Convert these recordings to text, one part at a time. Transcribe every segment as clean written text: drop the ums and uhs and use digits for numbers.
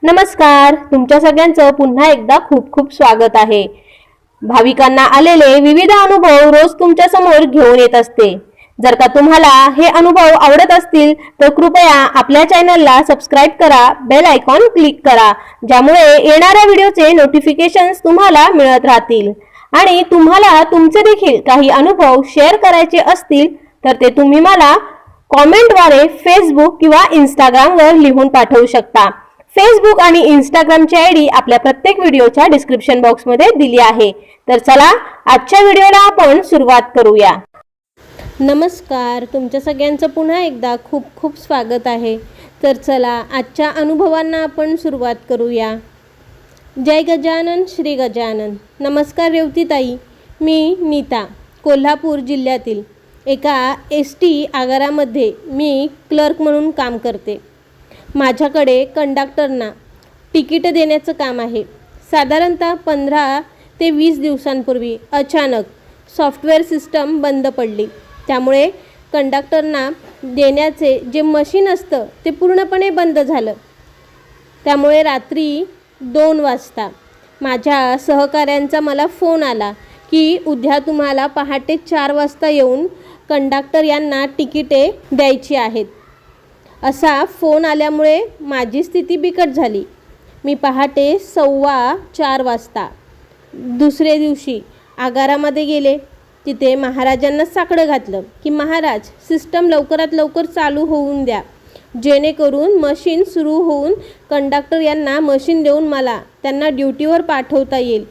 नमस्कार, तुमच्या सगळ्यांचं पुन्हा एकदा खूप खूप स्वागत आहे। भाविकांना आलेले विविध अनुभव रोज तुमच्या समोर घेऊन येत असते। जर का तुम्हाला हे अनुभव आवडत असतील तर कृपया आपल्या चॅनलला सबस्क्राइब करा, बेल आयकॉन क्लिक करा, ज्यामुळे येणाऱ्या व्हिडिओचे नोटिफिकेशन्स तुम्हाला मिळत राहतील। आणि तुम्हाला तुमचे देखील काही अनुभव शेअर करायचे असतील तर ते तुम्ही मला कॉमेंटद्वारे फेसबुक किंवा इंस्टाग्रामवर लिहून पाठवू शकता। फेसबुक आणि इंस्टाग्रामची आयडी आपल्या प्रत्येक व्हिडिओच्या डिस्क्रिप्शन बॉक्समध्ये दिली आहे। तर चला आजच्या व्हिडिओला आपण सुरुवात करूया। नमस्कार, तुमच्या सगळ्यांचं पुन्हा एकदा खूप खूप स्वागत आहे। तर चला आजच्या अनुभवांना आपण सुरुवात करूया। जय गजानन श्री गजानन। नमस्कार रेवतीताई, मी नीता, कोल्हापूर जिल्ह्यातील एका ST आगारामध्ये मी क्लर्क म्हणून काम करते। माझ्याकडे कंडक्टरना तिकीट देण्याचं काम आहे। साधारणतः 15 ते 20 दिवसांपूर्वी अचानक सॉफ्टवेअर सिस्टम बंद पडली, त्यामुळे कंडक्टरना देण्याचे जे मशीन असतं ते पूर्णपणे बंद झालं। त्यामुळे रात्री 2 वाजता माझ्या सहकाऱ्यांचा मला फोन आला की उद्या तुम्हाला पहाटे 4 वाजता येऊन कंडक्टर यांना तिकिटे द्यायची आहेत। असा फोन आल्यामुळे माझी स्थिती बिकट झाली। मी पहाटे 4:15 वाजता दुसरे दिवशी आगारामध्ये गेले। तिथे महाराजांना साकडं घातलं की महाराज, सिस्टम लवकरात लवकर चालू होऊन द्या, जेणेकरून मशीन सुरू होऊन कंडक्टर यांना मशीन देऊन मला त्यांना ड्युटीवर पाठवता येईल।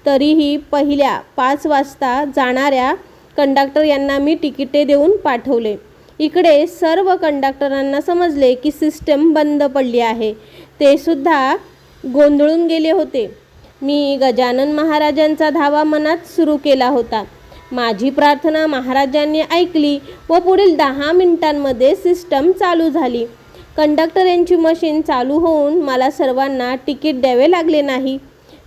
तरीही पहिल्या 5 वाजता जाणाऱ्या कंडक्टर यांना मी तिकिटे देऊन पाठवले। इकडे सर्व कंडक्टरांना समजले की सिस्टम बंद पडली आहे, ते सुद्धा गोंधळून गेले होते। मी गजानन महाराजांचा धावा मनात सुरू केला होता। माझी प्रार्थना महाराजांनी ऐकली व पुढील 10 मिनिटांमध्ये सिस्टम चालू झाली। कंडक्टर यांची मशीन चालू होऊन मला सर्वांना तिकीट द्यावे लागले नाही।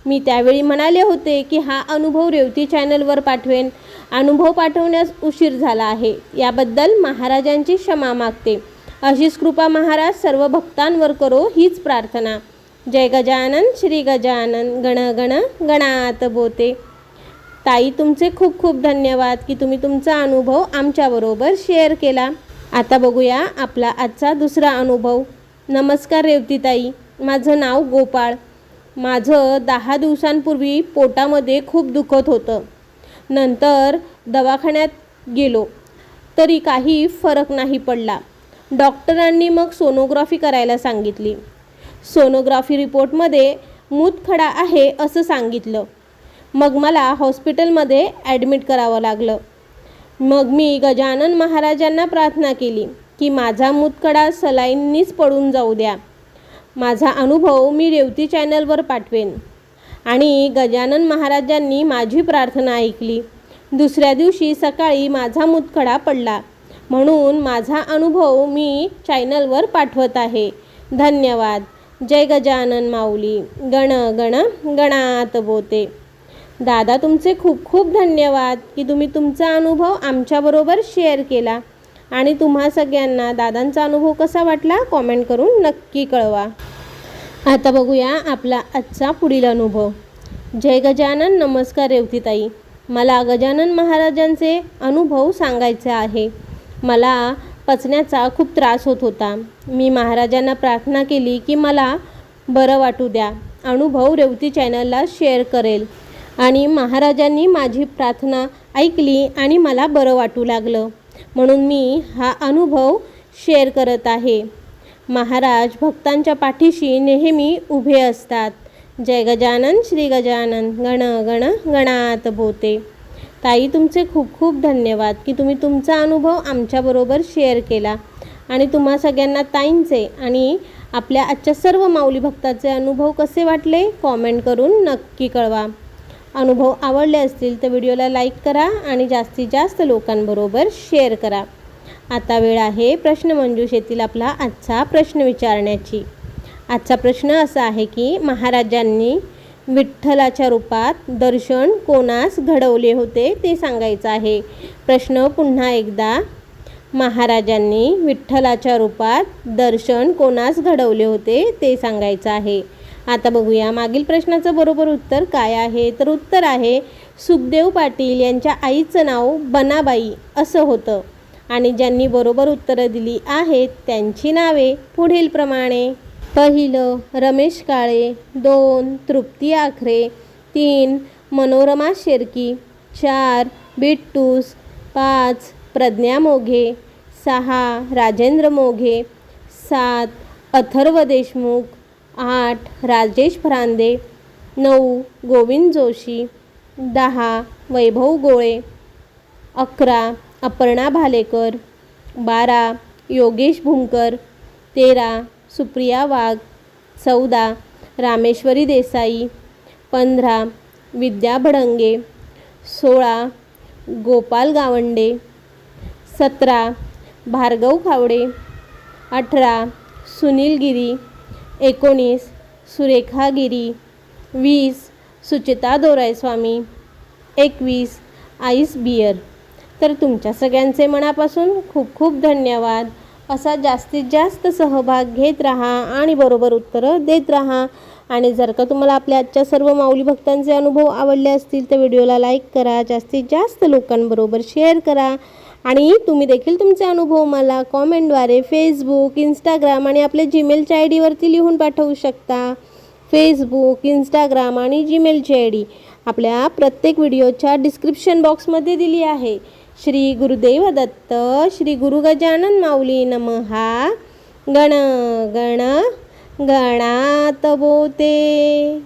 मी त्यावेळी म्हणाले होते की हा अनुभव रेवती चॅनलवर पाठवेन। अनुभव पाठवण्यास उशीर झाला आहे, याबद्दल महाराजांची क्षमा मागते। अशीच कृपा महाराज सर्व भक्तांवर करो, हीच प्रार्थना। जय गजानन श्री गजानन। गण गण गणात बोते। ताई, तुमचे खूप खूप धन्यवाद की तुम्ही तुमचा अनुभव आमच्याबरोबर शेअर केला। आता बघूया आपला आजचा दुसरा अनुभव। नमस्कार रेवतीताई, माझं नाव गोपाळ। माझं 10 दिवसांपूर्वी पोटामध्ये खूप दुखत होतं। नंतर दवाखान्यात गेलो तरी काही फरक नाही पडला। डॉक्टरांनी मग सोनोग्राफी करायला सांगितली। सोनोग्राफी रिपोर्टमध्ये मूतखडा आहे असं सांगितलं। मग मला हॉस्पिटलमध्ये ॲडमिट करावं लागलं। मग मी गजानन महाराजांना प्रार्थना केली की माझा मूतखडा सलाईननीच पडून जाऊ द्या। माझा अनुभव मी रेवती चॅनलवर पाठवेन। आणि गजानन महाराजांनी माझी प्रार्थना ऐकली। दुसऱ्या दिवशी सकाळी माझा मूतखडा पडला, म्हणून माझा अनुभव मी चॅनलवर पाठवत आहे। धन्यवाद। जय गजानन माऊली। गण गण गणात बोते। दादा, तुमचे खूप खूप धन्यवाद की तुम्ही तुमचा अनुभव आमच्याबरोबर शेअर केला। आणि तुम्हा सगळ्यांना दादांचा अनुभव कसा वाटला कॉमेंट करून नक्की कळवा। आता बघूया आपला आजचा पुढील अनुभव। जय गजानन। नमस्कार रेवतीताई, मला गजानन महाराजांचे अनुभव सांगायचे आहे। मला पचण्याचा खूप त्रास होत होता। मी महाराजांना प्रार्थना केली की मला बरं वाटू द्या। अनुभव रेवती चॅनलला शेअर करेल। आणि महाराजांनी माझी प्रार्थना ऐकली आणि मला बरं वाटू लागलं, म्हणून मी हा अनुभव शेअर करत आहे। महाराज भक्तांच्या पाठीशी नेहमी उभे असतात। जय गजानन श्री गजानन। गण गण गणात बोते। ताई, तुमचे खूप खूप धन्यवाद की तुम्ही तुमचा अनुभव आमच्याबरोबर शेअर केला। आणि तुम्हा सगळ्यांना ताईंचे आणि आपल्या आजच्या सर्व माऊली भक्ताचे अनुभव कसे वाटले कॉमेंट करून नक्की कळवा। अनुभव आवडले असतील तर व्हिडिओला लाईक करा आणि जास्तीत जास्त लोकांबरोबर शेअर करा। आता वेळ आहे प्रश्नमंजुषेतील आपला आजचा प्रश्न विचारण्याची। आजचा प्रश्न असा आहे की महाराजांनी विठ्ठलाच्या रूपात दर्शन कोणास घडवले होते ते सांगायचं आहे। प्रश्न पुन्हा एकदा, महाराजांनी विठ्ठलाच्या रूपात दर्शन कोणास घडवले होते ते सांगायचं आहे। आता बघूया मागील प्रश्नाचं बरोबर उत्तर काय आहे. तर उत्तर आहे सुखदेव पाटील यांच्या आईचं नाव बनाबाई असं होतं. आणि ज्यांनी बरोबर उत्तरं दिली आहेत त्यांची नावे पुढीलप्रमाणे. पहिलं रमेश काळे, 2 तृप्ती आखरे, 3 मनोरमा शेर्की, 4 बिट्टूस, 5 प्रज्ञा मोघे, 6 राजेंद्र मोघे, 7 अथर्व देशमुख, 8 राजेश फरांदे, 9 गोविंद जोशी, 10 वैभव गोळे, 11 अपर्णा भालेकर, 12 योगेश भुमकर, 13 सुप्रिया वाघ, 14 रामेश्वरी देसाई, 15 विद्या भडंगे, 16 गोपाल गावंडे, 17 भार्गव खावडे, 18 सुनील गिरी, 19 सुरेखा गिरी, 20 सुचिता दोरायस्वामी, 21 आईस बियर. तर तुमच्या सगळ्यांचे मनापासून खूप खूप धन्यवाद. असा जास्तीत जास्त सहभाग घेत राहा आणि बरोबर उत्तरं देत राहा. आणि जर का तुम्हाला आपल्या आजच्या सर्व माऊली भक्तांचे अनुभव आवडले असतील तर व्हिडिओला लाईक करा, जास्तीत जास्त लोकांबरोबर शेअर करा. आणि तुम्ही देखील तुमचे अनुभव मला कॉमेंटद्वारे फेसबुक, इंस्टाग्राम आणि आपल्या जीमेलच्या आय डीवरती लिहून पाठवू शकता. फेसबुक, इंस्टाग्राम आणि जीमेलची आय डी आपल्या प्रत्येक व्हिडिओच्या डिस्क्रिप्शन बॉक्समध्ये दिली आहे. श्री गुरुदेव दत्त. श्री गुरु गजानन माऊली नमहा. गण गण गणात बोते.